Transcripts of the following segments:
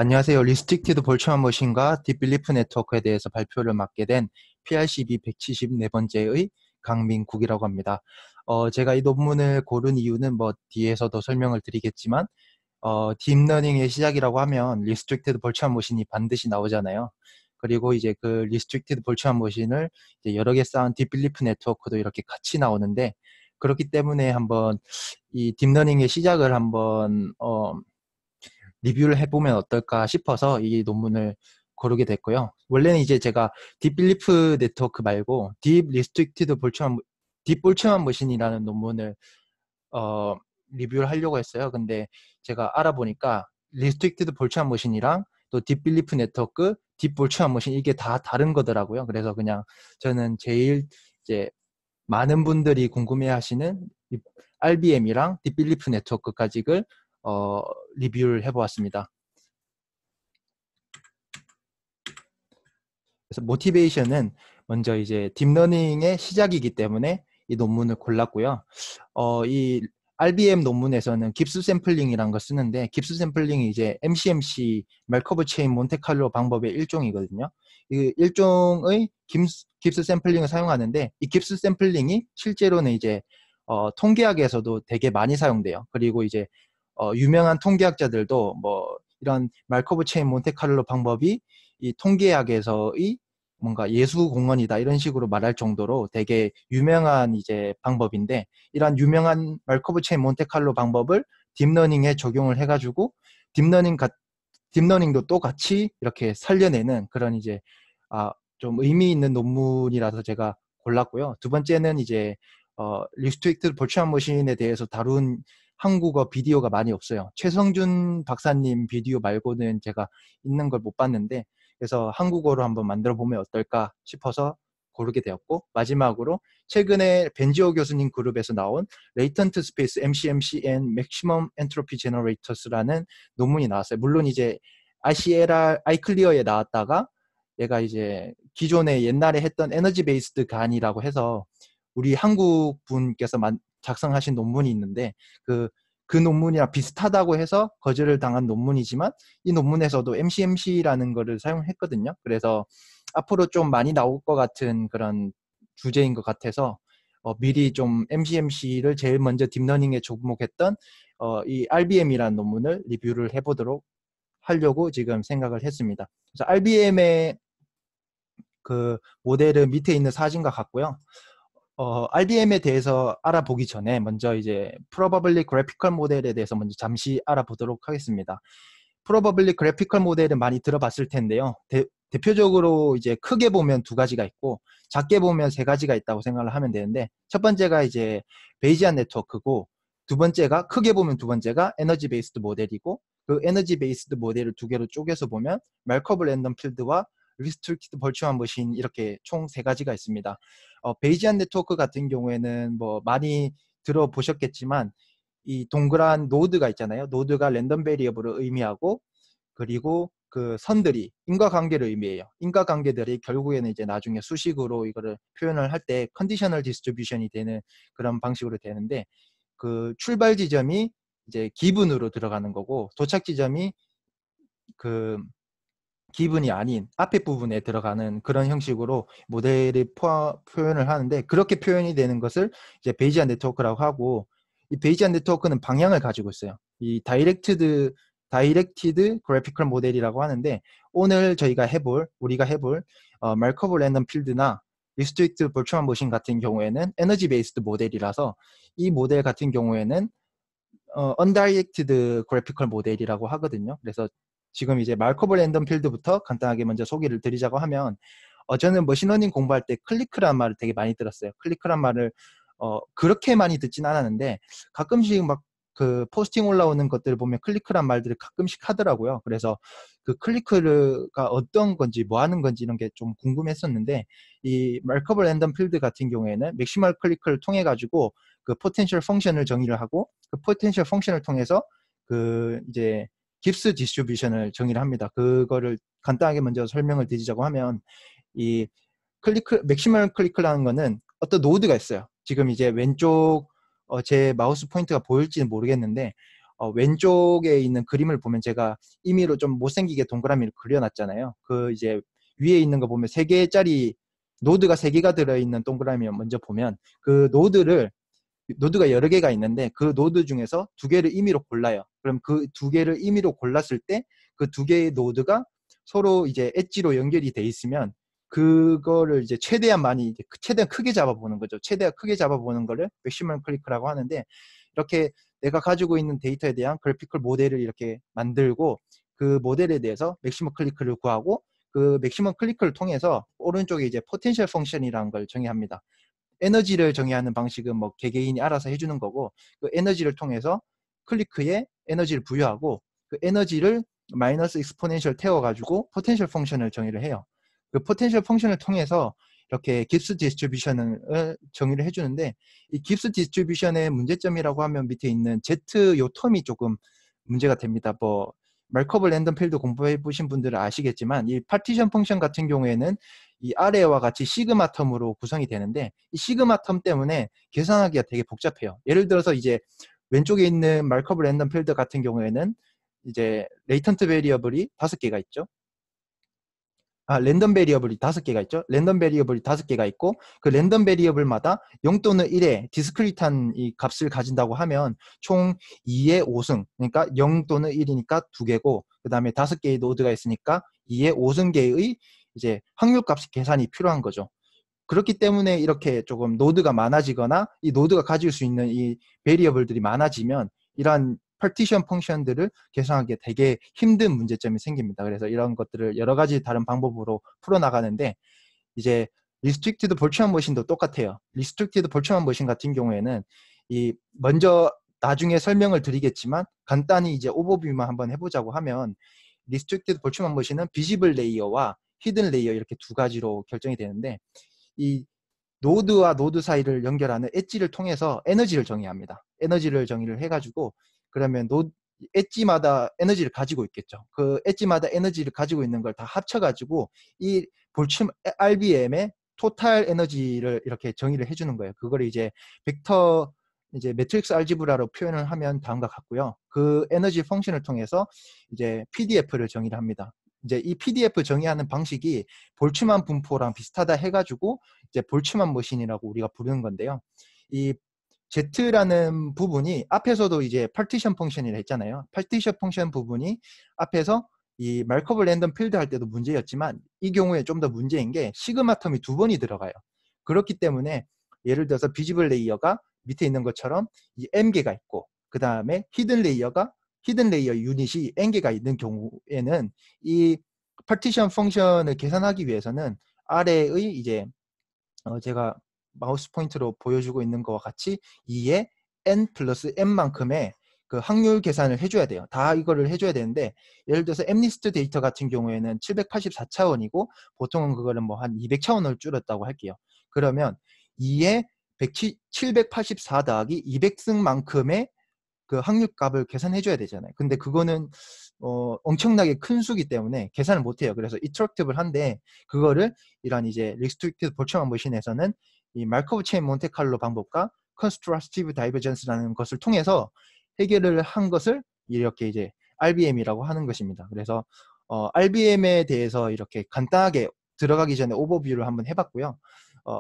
안녕하세요. 리스트릭티드 볼츠만 머신과 딥빌리프 네트워크에 대해서 발표를 맡게 된 PRCB 174번째의 강민국이라고 합니다. 제가 이 논문을 고른 이유는 뭐 뒤에서도 설명을 드리겠지만 딥러닝의 시작이라고 하면 리스트릭티드 볼츠만 머신이 반드시 나오잖아요. 그리고 이제 그 리스트릭티드 볼츠만 머신을 이제 여러 개 쌓은 딥빌리프 네트워크도 이렇게 같이 나오는데, 그렇기 때문에 한번 이 딥러닝의 시작을 한번 리뷰를 해보면 어떨까 싶어서 이 논문을 고르게 됐고요. 원래는 이제 제가 딥 빌리프 네트워크 말고 딥 리스트릭티드 볼츠만 딥 볼츠만 머신이라는 논문을 어, 리뷰를 하려고 했어요. 근데 제가 알아보니까 리스트릭티드 볼츠만 머신이랑 또 딥 빌리프 네트워크, 딥 볼츠만 머신 이게 다 다른 거더라고요. 그래서 그냥 저는 제일 이제 많은 분들이 궁금해하시는 RBM이랑 딥 빌리프 네트워크까지를 어, 리뷰를 해보았습니다. 그래서 모티베이션은 먼저 이제 딥러닝의 시작이기 때문에 이 논문을 골랐고요. 이 RBM 논문에서는 깁스 샘플링이라는 걸 쓰는데, 깁스 샘플링이 이제 MCMC 말코브 체인 몬테칼로 방법의 일종이거든요. 이 일종의 깁스 샘플링을 사용하는데, 이 깁스 샘플링이 실제로는 이제 통계학에서도 되게 많이 사용돼요. 그리고 이제 유명한 통계학자들도 뭐 이런 말코브 체인 몬테칼로 방법이 이 통계학에서의 뭔가 예수 공헌이다 이런 식으로 말할 정도로 되게 유명한 이제 방법인데, 이런 유명한 말코브 체인 몬테칼로 방법을 딥러닝에 적용을 해가지고 딥러닝 딥러닝도 또 같이 이렇게 살려내는 그런 이제 좀 의미 있는 논문이라서 제가 골랐고요. 두 번째는 이제 리스트릭트 볼츠만 머신에 대해서 다룬 한국어 비디오가 많이 없어요. 최성준 박사님 비디오 말고는 제가 있는 걸 못 봤는데, 그래서 한국어로 한번 만들어 보면 어떨까 싶어서 고르게 되었고, 마지막으로 최근에 벤지오 교수님 그룹에서 나온 Latent Space MCMC and Maximum Entropy Generators라는 논문이 나왔어요. 물론 이제 ICLR, 아이클리어에 나왔다가 얘가 이제 기존에 옛날에 했던 에너지 베이스드 간이라고 해서 우리 한국 분께서 작성하신 논문이 있는데, 그 논문이랑 비슷하다고 해서 거절을 당한 논문이지만 이 논문에서도 MCMC라는 거를 사용했거든요. 그래서 앞으로 좀 많이 나올 것 같은 그런 주제인 것 같아서 미리 좀 MCMC를 제일 먼저 딥러닝에 접목했던 이 RBM이라는 논문을 리뷰를 해보도록 하려고 지금 생각을 했습니다. 그래서 RBM의 그 모델은 밑에 있는 사진과 같고요. RBM에 대해서 알아보기 전에 먼저 이제 Probably Graphical 모델에 대해서 먼저 잠시 알아보도록 하겠습니다. Probably Graphical 모델은 많이 들어봤을 텐데요. 대표적으로 이제 크게 보면 두 가지가 있고 작게 보면 세 가지가 있다고 생각을 하면 되는데, 첫 번째가 이제 베이지안 네트워크고, 두 번째가 크게 보면 두 번째가 에너지 베이스드 모델이고, 그 에너지 베이스드 모델을 두 개로 쪼개서 보면 말커브 랜덤 필드와 리스트릭티드 벌추얼 머신 이렇게 총 세 가지가 있습니다. 베이지안 네트워크 같은 경우에는 뭐 많이 들어보셨겠지만 이 동그란 노드가 있잖아요. 노드가 랜덤 베리어블을 의미하고, 그리고 그 선들이 인과관계를 의미해요. 인과관계들이 결국에는 이제 나중에 수식으로 이거를 표현을 할 때 컨디셔널 디스트리뷰션이 되는 그런 방식으로 되는데, 그 출발 지점이 이제 기분으로 들어가는 거고 도착 지점이 그 기분이 아닌 앞에 부분에 들어가는 그런 형식으로 모델이 표현을 하는데, 그렇게 표현이 되는 것을 이제 베이지안 네트워크라고 하고, 이 베이지안 네트워크는 방향을 가지고 있어요. 이 다이렉티드 그래피컬 모델이라고 하는데, 오늘 우리가 해볼 말커브 랜덤 필드나 리스트릭트 볼츠만 머신 같은 경우에는 에너지 베이스드 모델이라서, 이 모델 같은 경우에는 undirected graphical 모델이라고 하거든요. 그래서 지금 이제 말코브 랜덤 필드부터 간단하게 먼저 소개를 드리자고 하면, 저는 머신러닝 공부할 때 클리크란 말을 되게 많이 들었어요. 클리크란 말을 그렇게 많이 듣진 않았는데, 가끔씩 막 그 포스팅 올라오는 것들을 보면 클리크란 말들을 가끔씩 하더라고요. 그래서 그 클리크가 어떤 건지 뭐 하는 건지 이런 게 좀 궁금했었는데, 이 말커브 랜덤 필드 같은 경우에는 맥시멀 클리크를 통해 가지고 그 포텐셜 펑션을 정의를 하고, 그 포텐셜 펑션을 통해서 그 이제 깁스 디스트리뷰션을 정의를 합니다. 그거를 간단하게 먼저 설명을 드리자고 하면, 이 맥시멀 클리크라는 거는 어떤 노드가 있어요. 지금 이제 왼쪽 제 마우스 포인트가 보일지는 모르겠는데, 왼쪽에 있는 그림을 보면 제가 임의로 좀 못생기게 동그라미를 그려놨잖아요. 그 이제 위에 있는 거 보면 3개짜리 노드가 3개가 들어있는 동그라미 먼저 보면 그 노드가 여러 개가 있는데 그 노드 중에서 2개를 임의로 골라요. 그럼 그 2개를 임의로 골랐을 때 그 2개의 노드가 서로 이제 엣지로 연결이 돼 있으면 그거를 이제 최대한 많이 최대한 크게 잡아보는 거죠. 최대한 크게 잡아보는 거를 맥시멈 클리크라고 하는데 이렇게 내가 가지고 있는 데이터에 대한 그래피컬 모델을 이렇게 만들고 그 모델에 대해서 맥시멈 클리크를 구하고 그 맥시멈 클리크를 통해서 오른쪽에 이제 포텐셜 펑션이라는 걸 정의합니다. 에너지를 정의하는 방식은 뭐 개개인이 알아서 해주는 거고 그 에너지를 통해서 클리크에 에너지를 부여하고 그 에너지를 마이너스 익스포넨셜 태워가지고 포텐셜 펑션을 정의를 해요. 그 포텐셜 펑션을 통해서 이렇게 깁스 디스트리뷰션을 정의를 해주는데 이 깁스 디스트리뷰션의 문제점이라고 하면 밑에 있는 Z 요 텀이 조금 문제가 됩니다. 뭐 말커블 랜덤 필드 공부해 보신 분들은 아시겠지만 이 파티션 펑션 같은 경우에는 이 아래와 같이 시그마 텀으로 구성이 되는데 이 시그마 텀 때문에 계산하기가 되게 복잡해요. 예를 들어서 이제 왼쪽에 있는 말커블 랜덤 필드 같은 경우에는 이제 레이턴트 베리어블이 5개가 있죠. 랜덤 베리어블이 5개가 있죠. 랜덤 베리어블이 5개가 있고 그 랜덤 베리어블마다 0 또는 1의 디스크리트한 이 값을 가진다고 하면 총 2의 5승 그러니까 0 또는 1이니까 2개고 그 다음에 5개의 노드가 있으니까 2의 5승계의 이제 확률 값 계산이 필요한 거죠. 그렇기 때문에 이렇게 조금 노드가 많아지거나 이 노드가 가질 수 있는 이 베리어블들이 많아지면 이러한 파티션 펑션들을 계산하기 되게 힘든 문제점이 생깁니다. 그래서 이런 것들을 여러 가지 다른 방법으로 풀어나가는데 이제 리스트릭티드 볼츠만 머신도 똑같아요. 리스트릭티드 볼츠만 머신 같은 경우에는 이 먼저 나중에 설명을 드리겠지만 간단히 이제 오버뷰만 한번 해보자고 하면 리스트릭티드 볼츠만 머신은 비지블 레이어와 히든 레이어 이렇게 2가지로 결정이 되는데 이 노드와 노드 사이를 연결하는 엣지를 통해서 에너지를 정의합니다. 에너지를 정의를 해가지고 그러면 엣지마다 에너지를 가지고 있겠죠. 그 엣지마다 에너지를 가지고 있는 걸 다 합쳐가지고 이 볼춤 RBM의 토탈 에너지를 이렇게 정의를 해주는 거예요. 그걸 이제 벡터 이제 매트릭스 알지브라로 표현을 하면 다음과 같고요. 그 에너지 펑션을 통해서 이제 PDF를 정의를 합니다. 이제 이 PDF 정의하는 방식이 볼츠만 분포랑 비슷하다 해가지고 이제 볼츠만 머신이라고 우리가 부르는 건데요. 이 Z라는 부분이 앞에서도 이제 파티션 펑션이라 했잖아요. 파티션 펑션 부분이 앞에서 이 말커블 랜덤 필드 할 때도 문제였지만 이 경우에 좀 더 문제인 게 시그마 텀이 2번이 들어가요. 그렇기 때문에 예를 들어서 비지블 레이어가 밑에 있는 것처럼 이 M개가 있고 그 다음에 히든 레이어 유닛이 N개가 있는 경우에는 이 파티션 펑션을 계산하기 위해서는 아래의 이제 제가 마우스 포인트로 보여주고 있는 것과 같이 2의 n 플러스 n만큼의 그 확률 계산을 해줘야 돼요. 다 이거를 해줘야 되는데 예를 들어서 m리스트 데이터 같은 경우에는 784차원이고 보통은 그거를 뭐 한 200차원을 줄였다고 할게요. 그러면 2의 784 더하기 200승만큼의 그 확률값을 계산해줘야 되잖아요. 근데 그거는 엄청나게 큰 수기 때문에 계산을 못해요. 그래서 이터럭티브를 한데 그거를 이런 이제 리스트릭티드 볼츠만 머신에서는 이 말코브 체인 몬테칼로 방법과 컨스트럭티브 다이버전스라는 것을 통해서 해결을 한 것을 이렇게 이제 RBM이라고 하는 것입니다. 그래서 RBM에 대해서 이렇게 간단하게 들어가기 전에 오버뷰를 한번 해봤고요.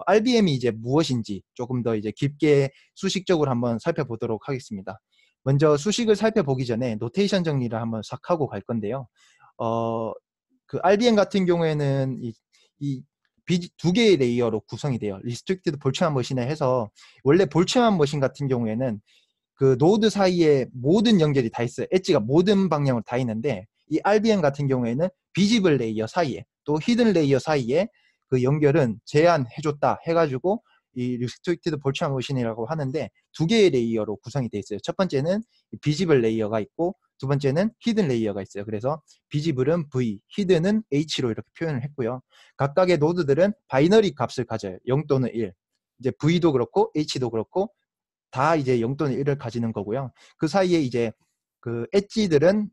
RBM이 이제 무엇인지 조금 더 이제 깊게 수식적으로 한번 살펴보도록 하겠습니다. 먼저 수식을 살펴보기 전에 노테이션 정리를 한번 싹 하고 갈 건데요. 그 RBM 같은 경우에는 이 2개의 레이어로 구성이 돼요. 리스트릭티드 볼츠만 머신에 해서 원래 볼츠만 머신 같은 경우에는 그 노드 사이에 모든 연결이 다 있어요. 엣지가 모든 방향으로 다 있는데 이 RBM 같은 경우에는 비지블 레이어 사이에 또 히든 레이어 사이에 그 연결은 제한해줬다 해가지고 이 리스트릭티드 볼츠만 머신이라고 하는데 2개의 레이어로 구성이 되어 있어요. 첫 번째는 비지블 레이어가 있고 두 번째는 히든 레이어가 있어요. 그래서 비지블은 V, 히든은 H로 이렇게 표현을 했고요. 각각의 노드들은 바이너리 값을 가져요. 0 또는 1. 이제 V도 그렇고 H도 그렇고 다 이제 0 또는 1을 가지는 거고요. 그 사이에 이제 그 엣지들은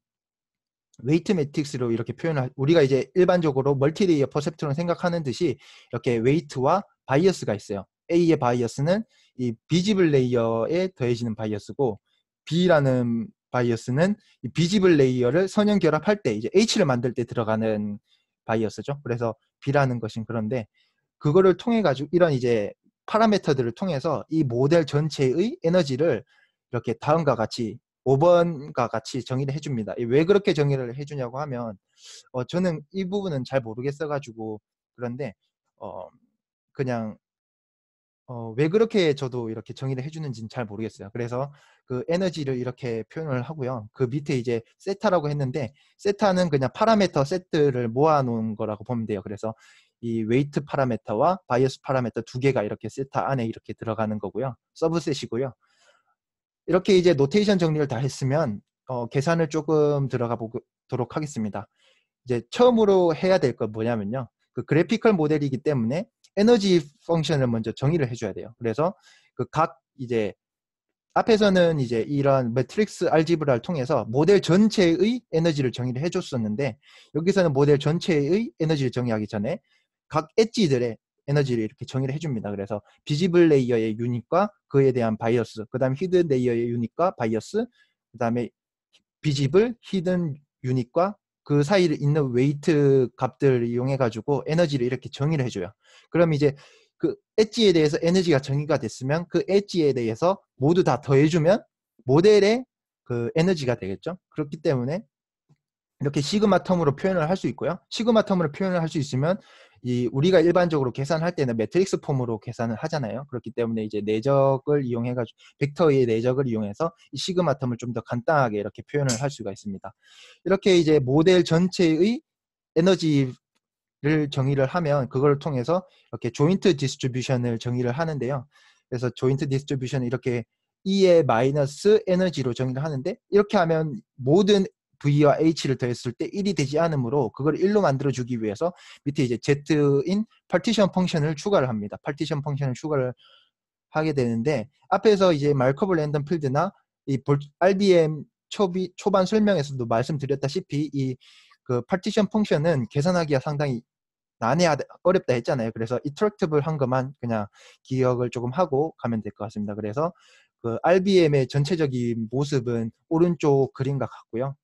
웨이트 매트릭스로 이렇게 표현을 우리가 이제 일반적으로 멀티레이어 퍼셉트론 생각하는 듯이 이렇게 웨이트와 바이어스가 있어요. A의 바이어스는 이 비지블 레이어에 더해지는 바이어스고 B라는 바이어스는 이 비지블 레이어를 선형 결합할 때 이제 H를 만들 때 들어가는 바이어스죠. 그래서 B라는 것인 그런데 그거를 통해 가지고 이런 이제 파라미터들을 통해서 이 모델 전체의 에너지를 이렇게 다음과 같이 5번과 같이 정의를 해줍니다. 왜 그렇게 정의를 해주냐고 하면 저는 이 부분은 잘 모르겠어 가지고 그런데 그냥 왜 그렇게 저도 이렇게 정의를 해주는지는 잘 모르겠어요. 그래서 그 에너지를 이렇게 표현을 하고요. 그 밑에 이제 세타라고 했는데 세타는 그냥 파라미터 세트를 모아놓은 거라고 보면 돼요. 그래서 이 웨이트 파라미터와 바이어스 파라미터 두 개가 이렇게 세타 안에 이렇게 들어가는 거고요. 서브셋이고요. 이렇게 이제 노테이션 정리를 다 했으면 계산을 조금 들어가 보도록 하겠습니다. 이제 처음으로 해야 될 건 뭐냐면요. 그 그래피컬 모델이기 때문에 에너지 펑션을 먼저 정의를 해줘야 돼요. 그래서 그 각 이제 앞에서는 이제 이런 매트릭스 알지브라를 통해서 모델 전체의 에너지를 정의를 해줬었는데 여기서는 모델 전체의 에너지를 정의하기 전에 각 엣지들의 에너지를 이렇게 정의를 해줍니다. 그래서 비지블 레이어의 유닛과 그에 대한 바이어스, 그 다음에 히든 레이어의 유닛과 바이어스, 그 다음에 비지블, 히든 유닛과 그 사이에 있는 웨이트 값들을 이용해 가지고 에너지를 이렇게 정의를 해줘요. 그럼 이제 그 엣지에 대해서 에너지가 정의가 됐으면 그 엣지에 대해서 모두 다 더해주면 모델의 그 에너지가 되겠죠. 그렇기 때문에 이렇게 시그마 텀으로 표현을 할 수 있고요. 시그마 텀으로 표현을 할 수 있으면 우리가 일반적으로 계산할 때는 매트릭스 폼으로 계산을 하잖아요. 그렇기 때문에 이제 내적을 이용해가지고 벡터의 내적을 이용해서 이 시그마 텀을 좀 더 간단하게 이렇게 표현을 할 수가 있습니다. 이렇게 이제 모델 전체의 에너지를 정의를 하면 그걸 통해서 이렇게 조인트 디스트리뷰션을 정의를 하는데요. 그래서 조인트 디스트리뷰션을 이렇게 E의 마이너스 에너지로 정의를 하는데 이렇게 하면 모든 V와 H를 더했을 때 1이 되지 않으므로 그걸 1로 만들어주기 위해서 밑에 이제 Z인 파티션 펑션을 추가를 합니다. 파티션 펑션을 추가를 하게 되는데 앞에서 이제 말커블 랜덤 필드나 이 RBM 초반 설명에서도 말씀드렸다시피 이 그 파티션 펑션은 계산하기가 상당히 어렵다 했잖아요. 그래서 이터렉티블 한 것만 그냥 기억을 조금 하고 가면 될 것 같습니다. 그래서 그 RBM의 전체적인 모습은 오른쪽 그림과 같고요.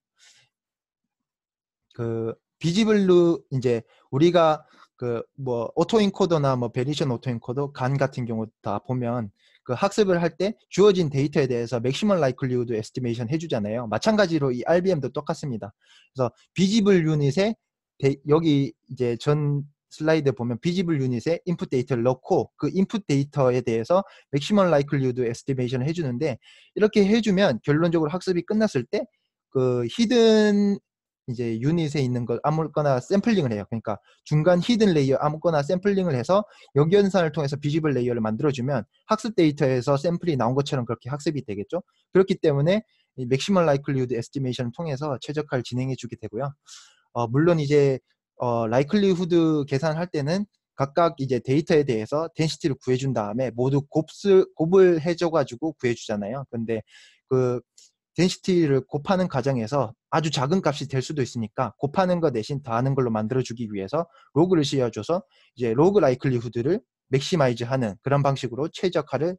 그 비지블루 이제 우리가 그 뭐 오토인코더나 뭐 베리션 오토인코더 간 같은 경우 다 보면 그 학습을 할 때 주어진 데이터에 대해서 맥시멀 라이클리후드 에스티메이션 해주잖아요. 마찬가지로 이 RBM도 똑같습니다. 그래서 비지블 유닛에 여기 이제 전 슬라이드 보면 비지블 유닛에 인풋 데이터를 넣고 그 인풋 데이터에 대해서 맥시멀 라이클리후드 에스티메이션을 해주는데 이렇게 해주면 결론적으로 학습이 끝났을 때 그 히든 이제 유닛에 있는 걸 아무거나 샘플링을 해요. 그러니까 중간 히든 레이어 아무거나 샘플링을 해서 역연산을 통해서 비지블 레이어를 만들어주면 학습 데이터에서 샘플이 나온 것처럼 그렇게 학습이 되겠죠. 그렇기 때문에 이 맥시멀 라이클리후드 에스티메이션을 통해서 최적화를 진행해 주게 되고요. 물론 이제 라이클리후드 계산할 때는 각각 이제 데이터에 대해서 덴시티를 구해준 다음에 모두 곱을 해줘가지고 구해주잖아요. 근데 그 덴시티를 곱하는 과정에서 아주 작은 값이 될 수도 있으니까 곱하는 거 대신 더하는 걸로 만들어주기 위해서 로그를 씌워줘서 이제 로그 라이클리후드를 맥시마이즈하는 그런 방식으로 최적화를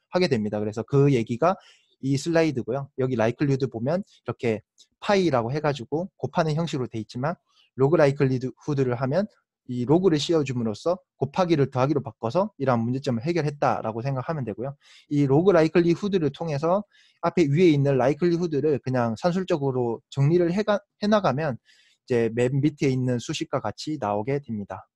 하게 됩니다. 그래서 그 얘기가 이 슬라이드고요. 여기 라이클리후드 보면 이렇게 파이라고 해가지고 곱하는 형식으로 돼 있지만 로그 라이클리후드를 하면 이 로그를 씌워줌으로써 곱하기를 더하기로 바꿔서 이러한 문제점을 해결했다라고 생각하면 되고요. 이 로그 라이클리후드를 통해서 앞에 위에 있는 라이클리후드를 그냥 산술적으로 정리를 해나가면 이제 맨 밑에 있는 수식과 같이 나오게 됩니다.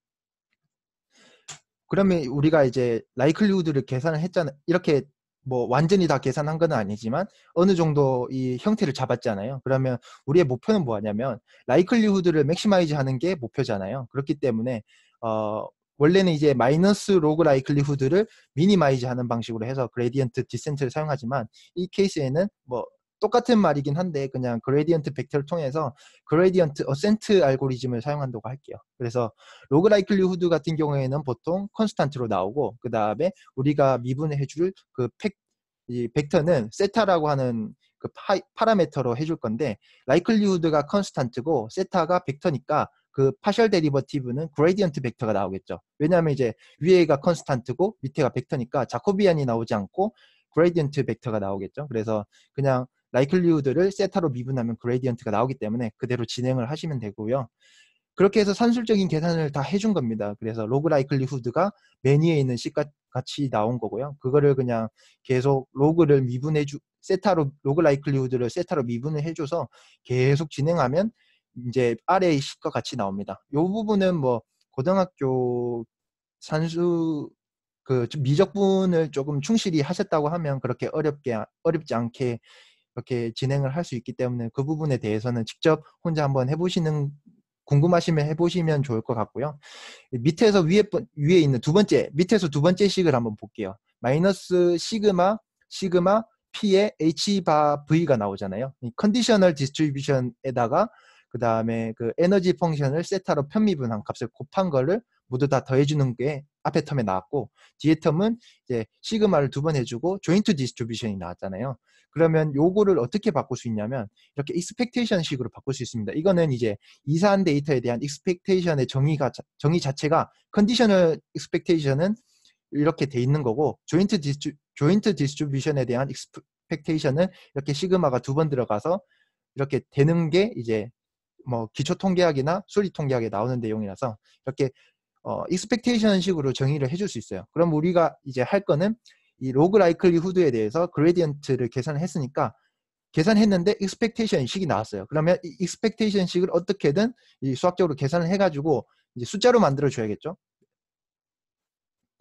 그러면 우리가 이제 라이클리후드를 계산을 했잖아요. 이렇게 뭐 완전히 다 계산한 건 아니지만 어느 정도 이 형태를 잡았잖아요. 그러면 우리의 목표는 뭐냐면 라이클리후드를 맥시마이즈 하는 게 목표잖아요. 그렇기 때문에 원래는 이제 마이너스 로그 라이클리후드를 미니마이즈 하는 방식으로 해서 그레디언트 디센트를 사용하지만 이 케이스에는 뭐 똑같은 말이긴 한데 그냥 그레디언트 벡터를 통해서 그레디언트 어센트 알고리즘을 사용한다고 할게요. 그래서 로그 라이클리후드 같은 경우에는 보통 컨스탄트로 나오고 그 다음에 우리가 미분해 줄 이 벡터는 세타라고 하는 그 파라미터로 해줄 건데 라이클리후드가 컨스탄트고 세타가 벡터니까 그 파셜 데리버티브는 그레디언트 벡터가 나오겠죠. 왜냐하면 이제 위에가 컨스탄트고 밑에가 벡터니까 자코비안이 나오지 않고 그레디언트 벡터가 나오겠죠. 그래서 그냥 라이클리후드를 세타로 미분하면 그레디언트가 나오기 때문에 그대로 진행을 하시면 되고요. 그렇게 해서 산술적인 계산을 다 해준 겁니다. 그래서 로그 라이클리후드가 맨 위에 있는 식 같이 나온 거고요. 그거를 그냥 계속 로그를 미분해주 세타로 로그 라이클리후드를 세타로 미분을 해줘서 계속 진행하면 이제 아래의 식과 같이 나옵니다. 이 부분은 뭐 고등학교 산수 그 미적분을 조금 충실히 하셨다고 하면 그렇게 어렵지 않게 이렇게 진행을 할 수 있기 때문에 그 부분에 대해서는 직접 혼자 한번 해보시는 궁금하시면 해보시면 좋을 것 같고요. 밑에서 위에 있는 밑에서 두 번째 식을 한번 볼게요. 마이너스 시그마 P에 H 바 V가 나오잖아요. 이 컨디셔널 디스트리뷰션에다가 그 다음에 그 에너지 펑션을 세타로 편미분한 값을 곱한 거를 모두 다 더해주는 게 앞에 텀에 나왔고, 뒤에 텀은 이제 시그마를 두 번 해주고 조인트 디스트리뷰션이 나왔잖아요. 그러면 요거를 어떻게 바꿀 수 있냐면 이렇게 익스펙테이션 식으로 바꿀 수 있습니다. 이거는 이제 이사한 데이터에 대한 익스펙테이션의 정의 자체가 컨디셔널 익스펙테이션은 이렇게 돼 있는 거고, 조인트 디스트리뷰션에 대한 익스펙테이션은 이렇게 시그마가 두 번 들어가서 이렇게 되는 게 이제 뭐 기초 통계학이나 수리 통계학에 나오는 내용이라서 이렇게 익스펙테이션 식으로 정의를 해줄 수 있어요. 그럼 우리가 이제 할 거는 이 로그 라이클리후드에 대해서 그레디언트를 계산을 했으니까 계산했는데 익스펙테이션 식이 나왔어요. 그러면 이 익스펙테이션 식을 어떻게든 이 수학적으로 계산을 해가지고 이제 숫자로 만들어 줘야겠죠.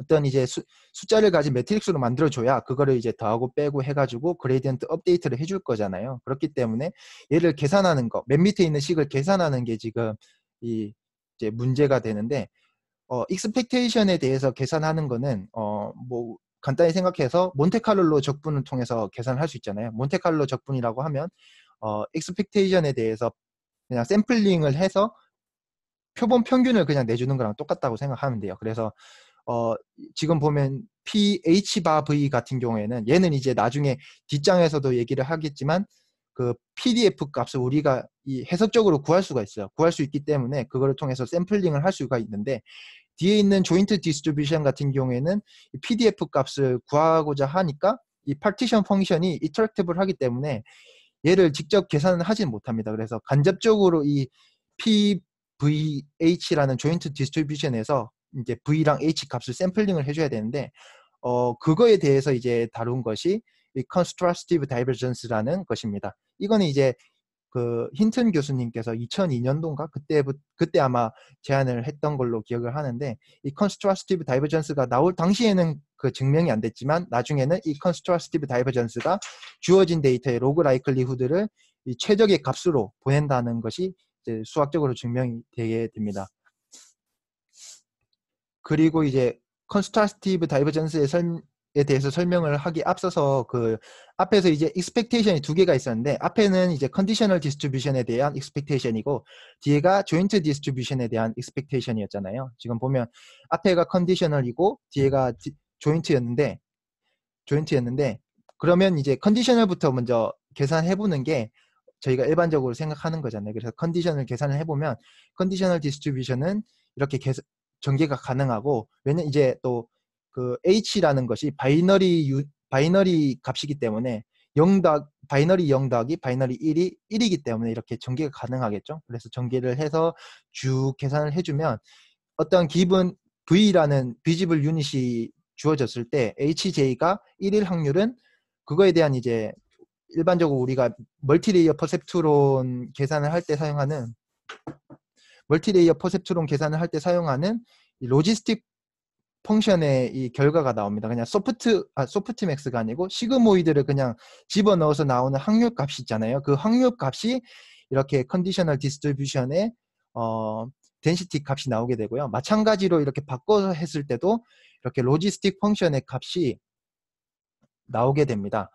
어떤 이제 숫자를 가진 매트릭스로 만들어줘야 그거를 이제 더하고 빼고 해가지고 그레디언트 업데이트를 해줄 거잖아요. 그렇기 때문에 얘를 계산하는 거, 맨 밑에 있는 식을 계산하는 게 지금 이 이제 문제가 되는데, 익스펙테이션에 대해서 계산하는 거는 뭐 간단히 생각해서 몬테카를로 적분을 통해서 계산을 할 수 있잖아요. 몬테카를로 적분이라고 하면 익스펙테이션에 대해서 그냥 샘플링을 해서 표본 평균을 그냥 내주는 거랑 똑같다고 생각하면 돼요. 그래서 지금 보면 pH 바 V 같은 경우에는 얘는 이제 나중에 뒷장에서도 얘기를 하겠지만 그 PDF 값을 우리가 이 해석적으로 구할 수가 있어요. 구할 수 있기 때문에 그거를 통해서 샘플링을 할 수가 있는데, 뒤에 있는 조인트 디스트리뷰션 같은 경우에는 이 PDF 값을 구하고자 하니까 이 파티션 펑션이 이터랙티브를 하기 때문에 얘를 직접 계산을 하진 못합니다. 그래서 간접적으로 이 PVH라는 조인트 디스트리뷰션에서 이제 V랑 H 값을 샘플링을 해줘야 되는데, 그거에 대해서 이제 다룬 것이 이 Constructive Divergence라는 것입니다. 이거는 이제 그 힌튼 교수님께서 2002년도인가 그때 아마 제안을 했던 걸로 기억을 하는데, 이 Constructive Divergence가 나올 당시에는 그 증명이 안 됐지만 나중에는 이 Constructive Divergence가 주어진 데이터의 로그 라이클리후드를 이 최적의 값으로 보낸다는 것이 이제 수학적으로 증명이 되게 됩니다. 그리고 이제 Constructive Divergence에 대해서 설명을 하기 앞서서 그 앞에서 이제 expectation이 두 개가 있었는데, 앞에는 이제 conditional distribution에 대한 expectation이고 뒤에가 joint distribution에 대한 expectation이었잖아요. 지금 보면 앞에가 conditional이고 뒤에가 joint였는데 그러면 이제 conditional부터 먼저 계산해 보는 게 저희가 일반적으로 생각하는 거잖아요. 그래서 컨디션을 계산을 해보면 conditional distribution은 이렇게 전개가 가능하고, 왜냐면 이제 또 그 h라는 것이 바이너리 값이기 때문에 바이너리 0 더하기 바이너리 1이기 때문에 이렇게 전개가 가능하겠죠. 그래서 전개를 해서 쭉 계산을 해주면 어떤 기본 V라는 비지블 유닛이 주어졌을 때 HJ가 1일 확률은 그거에 대한 이제 일반적으로 우리가 멀티레이어 퍼셉트론 계산을 할 때 사용하는 이 로지스틱 펑션의 이 결과가 나옵니다. 그냥 소프트맥스가 아니고 시그모이드를 그냥 집어넣어서 나오는 확률 값이 있잖아요. 그 확률 값이 이렇게 컨디셔널 디스트리뷰션의 덴시티 값이 나오게 되고요. 마찬가지로 이렇게 바꿔서 했을 때도 이렇게 로지스틱 펑션의 값이 나오게 됩니다.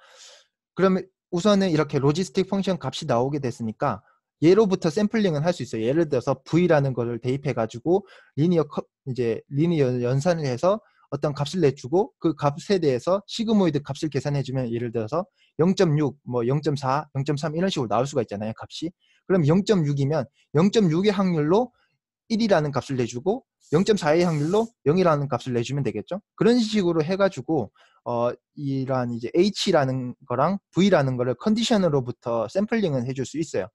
그러면 우선은 이렇게 로지스틱 펑션 값이 나오게 됐으니까 얘로부터 샘플링은 할 수 있어요. 예를 들어서 V라는 거를 대입해 가지고 리니어 연산을 해서 어떤 값을 내주고 그 값에 대해서 시그모이드 값을 계산해 주면 예를 들어서 0.6, 뭐 0.4, 0.3 이런 식으로 나올 수가 있잖아요, 값이. 그럼 0.6이면 0.6의 확률로 1이라는 값을 내주고 0.4의 확률로 0이라는 값을 내주면 되겠죠. 그런 식으로 해가지고 이러한 이제 H라는 거랑 V라는 거를 컨디션으로부터 샘플링을 해줄 수 있어요.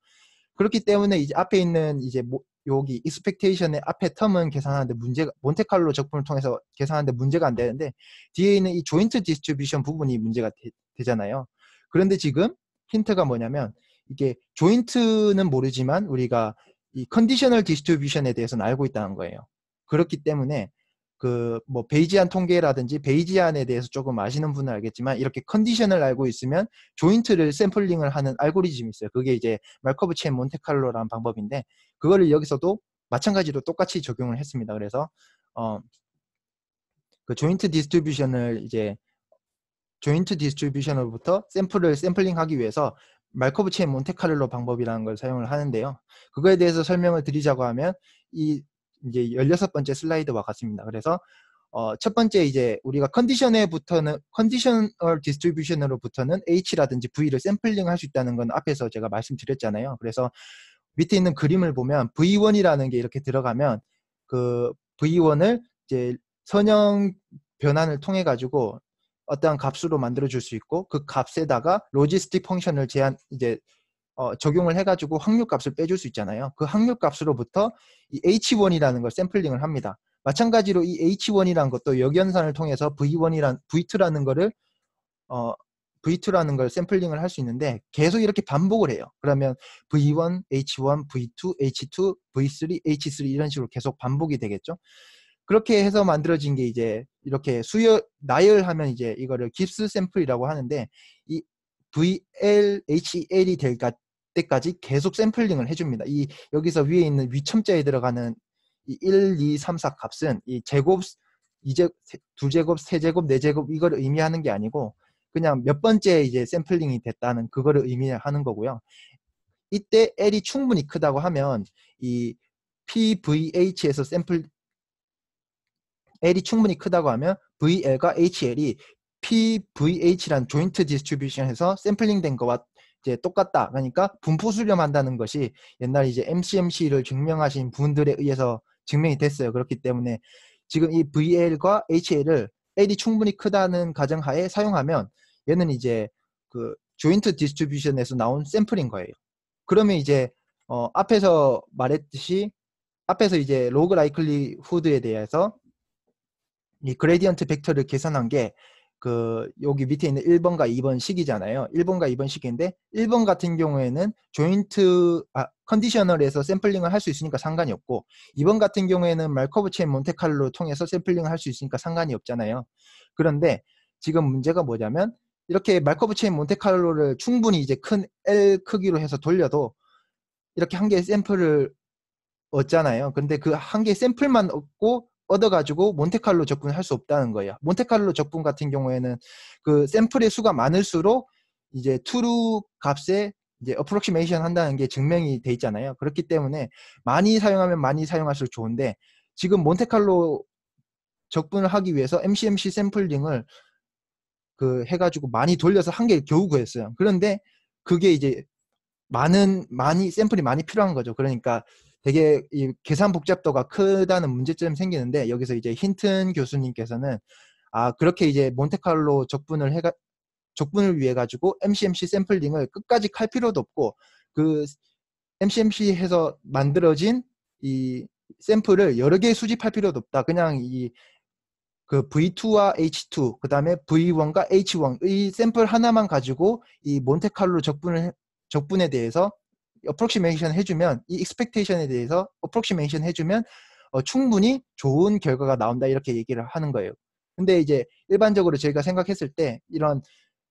그렇기 때문에 이제 앞에 있는 이제 여기 expectation의 앞에 텀은 계산하는데 문제가, 몬테칼로 적분을 통해서 계산하는데 문제가 안 되는데 뒤에 있는 이 조인트 디스트리뷰션 부분이 문제가 되잖아요. 그런데 지금 힌트가 뭐냐면 이게 조인트는 모르지만 우리가 이 컨디셔널 디스트리뷰션에 대해서는 알고 있다는 거예요. 그렇기 때문에 그 뭐 베이지안 통계라든지 베이지안에 대해서 조금 아시는 분은 알겠지만 이렇게 컨디션을 알고 있으면 조인트를 샘플링을 하는 알고리즘이 있어요. 그게 이제 말코브 체인 몬테칼로라는 방법인데 그거를 여기서도 마찬가지로 똑같이 적용을 했습니다. 그래서 그 조인트 디스트리뷰션을 이제 조인트 디스트리뷰션으로부터 샘플을 샘플링하기 위해서 말코브 체인 몬테칼로 방법이라는 걸 사용을 하는데요. 그거에 대해서 설명을 드리자고 하면 이 이제 16번째 슬라이드와 같습니다. 그래서 첫 번째 이제 우리가 컨디셔널 디스트리뷰션으로부터는 H라든지 V를 샘플링 할 수 있다는 건 앞에서 제가 말씀드렸잖아요. 그래서 밑에 있는 그림을 보면 V1이라는 게 이렇게 들어가면 그 V1을 이제 선형 변환을 통해 가지고 어떠한 값으로 만들어 줄 수 있고 그 값에다가 로지스틱 펑션을 적용을 해가지고 확률값을 빼줄 수 있잖아요. 그 확률값으로부터 이 H1이라는 걸 샘플링을 합니다. 마찬가지로 이 H1이라는 것도 역연산을 통해서 V2라는 거를 V2라는 걸 샘플링을 할 수 있는데 계속 이렇게 반복을 해요. 그러면 V1, H1, V2, H2, V3, H3 이런 식으로 계속 반복이 되겠죠. 그렇게 해서 만들어진 게 이제 이렇게 나열하면 이제 이거를 깁스 샘플이라고 하는데 이 VL, HL이 될 때까지 계속 샘플링을 해줍니다. 이 여기서 위에 있는 위첨자에 들어가는 이 1, 2, 3, 4 값은 이 제곱, 두제곱, 세제곱, 네제곱 이걸 의미하는 게 아니고 그냥 몇 번째 이제 샘플링이 됐다는 그거를 의미하는 거고요. 이때 L이 충분히 크다고 하면 이 PVH에서 L이 충분히 크다고 하면 VL과 HL이 PVH란 조인트 디스트리뷰션에서 샘플링 된 거와 이제 똑같다. 그러니까 분포 수렴한다는 것이 옛날 이제 MCMC를 증명하신 분들에 의해서 증명이 됐어요. 그렇기 때문에 지금 이 VL과 HL을 L이 충분히 크다는 가정하에 사용하면 얘는 이제 그 조인트 디스트리뷰션에서 나온 샘플인 거예요. 그러면 이제 앞에서 말했듯이 앞에서 이제 로그 라이클리후드에 대해서 이 그레디언트 벡터를 계산한 게 그 여기 밑에 있는 1번과 2번 식이잖아요. 1번과 2번 식인데 1번 같은 경우에는 컨디셔널에서 샘플링을 할 수 있으니까 상관이 없고 2번 같은 경우에는 말코브 체인 몬테칼로 통해서 샘플링을 할 수 있으니까 상관이 없잖아요. 그런데 지금 문제가 뭐냐면 이렇게 말코브 체인 몬테칼로를 충분히 이제 큰 L 크기로 해서 돌려도 이렇게 한 개의 샘플을 얻잖아요. 근데 그 한 개의 샘플만 얻어가지고 몬테칼로 적분을 할 수 없다는 거예요. 몬테칼로 적분 같은 경우에는 그 샘플의 수가 많을수록 이제 트루 값에 이제 어프로키메이션 한다는 게 증명이 돼 있잖아요. 그렇기 때문에 많이 사용하면 많이 사용할수록 좋은데 지금 몬테칼로 적분을 하기 위해서 MCMC 샘플링을 그 해가지고 많이 돌려서 한 개 겨우 구했어요. 그런데 그게 이제 샘플이 많이 필요한 거죠. 그러니까 되게 이 계산 복잡도가 크다는 문제점이 생기는데 여기서 이제 힌튼 교수님께서는 그렇게 이제 몬테칼로 적분을 위해 가지고 MCMC 샘플링을 끝까지 칼 필요도 없고 그 MCMC에서 만들어진 이 샘플을 여러 개 수집할 필요도 없다. 그냥 그 V2와 H2 그 다음에 V1과 H1의 샘플 하나만 가지고 이 몬테칼로 적분에 대해서 어프로키메이션 해주면 이 익스펙테이션에 대해서 어프로키메이션 해주면 충분히 좋은 결과가 나온다 이렇게 얘기를 하는 거예요. 근데 이제 일반적으로 저희가 생각했을 때 이런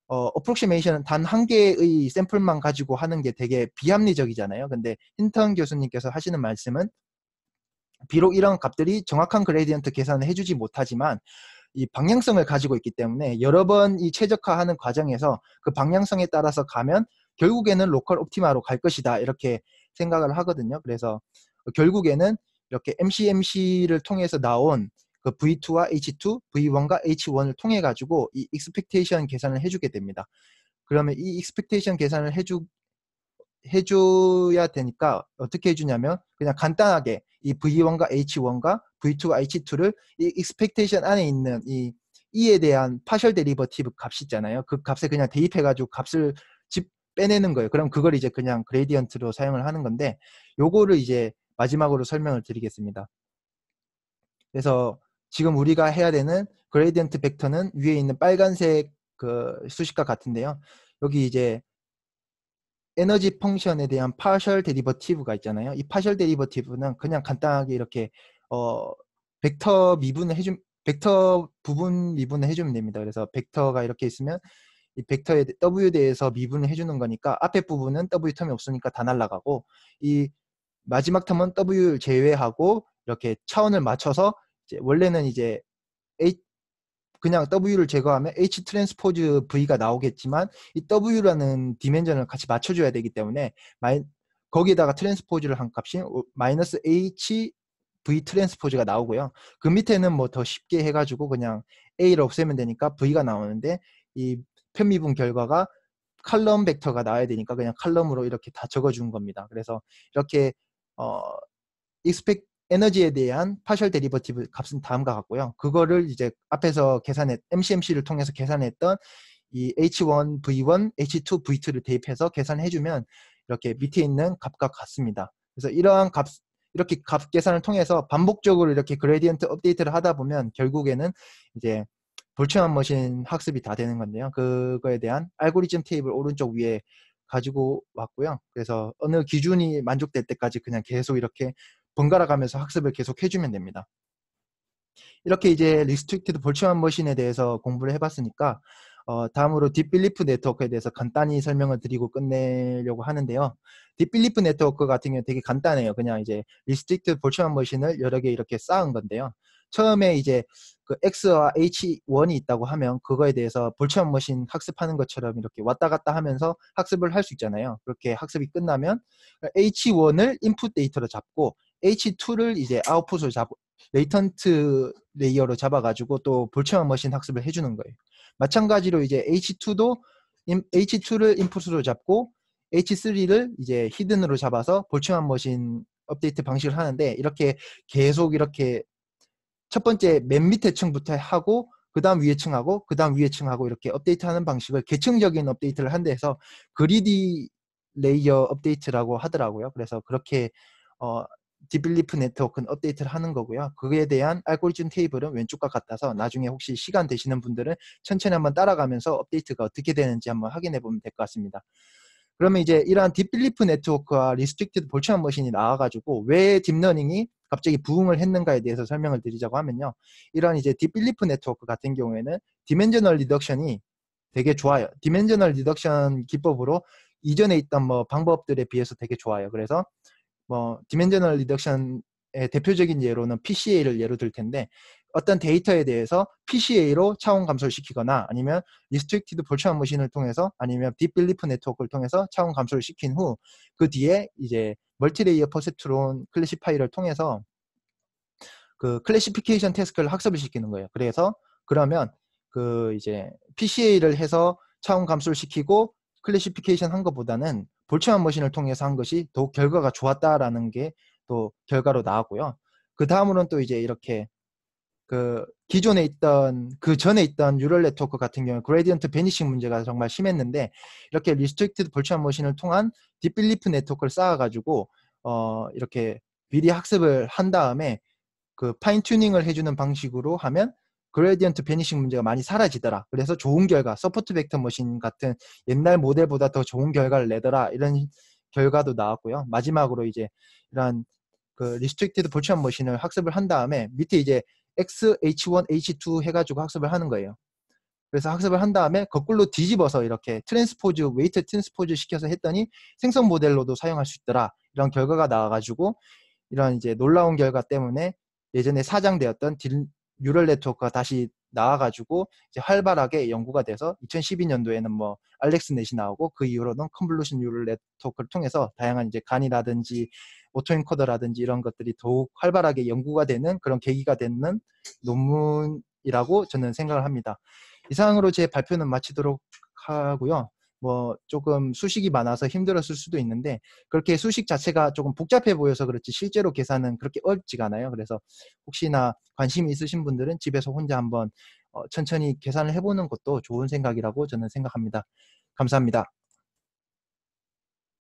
어프로키메이션은 단 한 개의 샘플만 가지고 하는 게 되게 비합리적이잖아요. 근데 힌턴 교수님께서 하시는 말씀은 비록 이런 값들이 정확한 그레디언트 계산을 해주지 못하지만 이 방향성을 가지고 있기 때문에 여러 번 이 최적화하는 과정에서 그 방향성에 따라서 가면 결국에는 로컬 옵티마로 갈 것이다 이렇게 생각을 하거든요. 그래서 결국에는 이렇게 MCMC를 통해서 나온 그 V2와 H2, V1과 H1을 통해 가지고 이 익스펙테이션 계산을 해주게 됩니다. 그러면 이 익스펙테이션 계산을 해줘야 되니까 어떻게 해주냐면 그냥 간단하게 이 V1과 H1과 V2와 H2를 이 expectation 안에 있는 이 E에 대한 partial derivative 값이 있잖아요. 그 값에 그냥 대입해가지고 값을 빼내는 거예요. 그럼 그걸 이제 그냥 그레디언트로 사용을 하는 건데, 요거를 이제 마지막으로 설명을 드리겠습니다. 그래서 지금 우리가 해야 되는 그레디언트 벡터는 위에 있는 빨간색 그 수식과 같은데요. 여기 이제 에너지 펑션에 대한 파셜 데리버티브가 있잖아요. 이 파셜 데리버티브는 그냥 간단하게 이렇게 벡터 부분 미분을 해주면 됩니다. 그래서 벡터가 이렇게 있으면 이 벡터에 W 대해서 미분을 해주는 거니까 앞에 부분은 W 텀이 없으니까 다 날아가고, 이 마지막 텀은 W를 제외하고 이렇게 차원을 맞춰서 이제 원래는 이제 그냥 W를 제거하면 H 트랜스포즈 V가 나오겠지만, 이 W라는 디멘전을 같이 맞춰줘야 되기 때문에 거기에다가 트랜스포즈를 한 값이 마이너스 H V 트랜스포즈가 나오고요. 그 밑에는 뭐 더 쉽게 해가지고 그냥 A를 없애면 되니까 V가 나오는데, 이 편미분 결과가 칼럼 벡터가 나와야 되니까 그냥 칼럼으로 이렇게 다 적어준 겁니다. 그래서 이렇게 익스펙 에너지에 대한 파셜 데리버티브 값은 다음과 같고요. 그거를 이제 앞에서 MCMC를 통해서 계산했던 이 H1, V1, H2, V2를 대입해서 계산해주면 이렇게 밑에 있는 값과 같습니다. 그래서 이렇게 값 계산을 통해서 반복적으로 이렇게 그레디언트 업데이트를 하다 보면 결국에는 이제 볼츠만 머신 학습이 다 되는 건데요. 그거에 대한 알고리즘 테이블 오른쪽 위에 가지고 왔고요. 그래서 어느 기준이 만족될 때까지 그냥 계속 이렇게 번갈아 가면서 학습을 계속 해주면 됩니다. 이렇게 이제 리스트릭티드 볼츠만 머신에 대해서 공부를 해봤으니까 다음으로 딥빌리프 네트워크에 대해서 간단히 설명을 드리고 끝내려고 하는데요. 딥빌리프 네트워크 같은 경우는 되게 간단해요. 그냥 이제 리스트릭티드 볼츠만 머신을 여러 개 이렇게 쌓은 건데요. 처음에 이제 그 X와 H1이 있다고 하면 그거에 대해서 볼츠만 머신 학습하는 것처럼 이렇게 왔다 갔다 하면서 학습을 할 수 있잖아요. 그렇게 학습이 끝나면 H1을 인풋 데이터로 잡고 H2를 이제 아웃풋으로 잡고 레이턴트 레이어로 잡아가지고 또 볼츠만 머신 학습을 해주는 거예요. 마찬가지로 이제 H2를 인풋으로 잡고 H3를 이제 히든으로 잡아서 볼츠만 머신 업데이트 방식을 하는데, 이렇게 계속 이렇게 첫 번째 맨 밑에 층부터 하고 그 다음 위에 층하고 그 다음 위에 층하고 이렇게 업데이트하는 방식을 계층적인 업데이트를 한다 해서 그리디 레이어 업데이트라고 하더라고요. 그래서 그렇게 딥빌리프 네트워크는 업데이트를 하는 거고요. 그에 대한 알고리즘 테이블은 왼쪽과 같아서 나중에 혹시 시간 되시는 분들은 천천히 한번 따라가면서 업데이트가 어떻게 되는지 한번 확인해 보면 될 것 같습니다. 그러면 이제 이러한 딥빌리프 네트워크와 리스트릭티드 볼츠만 머신이 나와가지고 왜 딥러닝이 갑자기 부흥을 했는가에 대해서 설명을 드리자고 하면요. 이러한 이제 딥빌리프 네트워크 같은 경우에는 디멘저널 리덕션이 되게 좋아요. 디멘저널 리덕션 기법으로 이전에 있던 뭐 방법들에 비해서 되게 좋아요. 그래서 뭐 디멘저널 리덕션의 대표적인 예로는 PCA를 예로 들 텐데, 어떤 데이터에 대해서 PCA로 차원 감소를 시키거나 아니면 리스트릭티드 볼츠만 머신을 통해서 아니면 딥빌리프 네트워크를 통해서 차원 감소를 시킨 후 그 뒤에 이제 멀티레이어 퍼셉트론 클래시파이를 통해서 그 클래시피케이션 태스크를 학습을 시키는 거예요. 그래서 그러면 그 이제 PCA를 해서 차원 감소를 시키고 클래시피케이션 한 것보다는 볼츠만 머신을 통해서 한 것이 더 결과가 좋았다라는 게 또 결과로 나왔고요. 그 다음으로는 또 이제 이렇게 그 기존에 있던 그 전에 있던 뉴럴 네트워크 같은 경우 그레디언트 베니싱 문제가 정말 심했는데, 이렇게 리스트릭티드 볼츠만 머신을 통한 딥빌리프 네트워크를 쌓아가지고 이렇게 미리 학습을 한 다음에 그 파인 튜닝을 해주는 방식으로 하면 그레디언트 베니싱 문제가 많이 사라지더라. 그래서 좋은 결과, 서포트 벡터 머신 같은 옛날 모델보다 더 좋은 결과를 내더라. 이런 결과도 나왔고요. 마지막으로 이제 이런 그 리스트릭티드 볼츠만 머신을 학습을 한 다음에 밑에 이제 X, H1, H2 해가지고 학습을 하는 거예요. 그래서 학습을 한 다음에 거꾸로 뒤집어서 이렇게 트랜스포즈, 웨이트 트랜스포즈 시켜서 했더니 생성 모델로도 사용할 수 있더라. 이런 결과가 나와가지고 이런 이제 놀라운 결과 때문에 예전에 사장되었던 뉴럴 네트워크가 다시 나와가지고 이제 활발하게 연구가 돼서 2012년도에는 뭐 알렉스 넷이 나오고 그 이후로는 컨볼루션 뉴럴 네트워크를 통해서 다양한 이제 간이라든지 오토엔코더라든지 이런 것들이 더욱 활발하게 연구가 되는 그런 계기가 되는 논문이라고 저는 생각을 합니다. 이상으로 제 발표는 마치도록 하고요. 뭐 조금 수식이 많아서 힘들었을 수도 있는데 그렇게 수식 자체가 조금 복잡해 보여서 그렇지 실제로 계산은 그렇게 어렵지가 않아요. 그래서 혹시나 관심이 있으신 분들은 집에서 혼자 한번 천천히 계산을 해 보는 것도 좋은 생각이라고 저는 생각합니다. 감사합니다.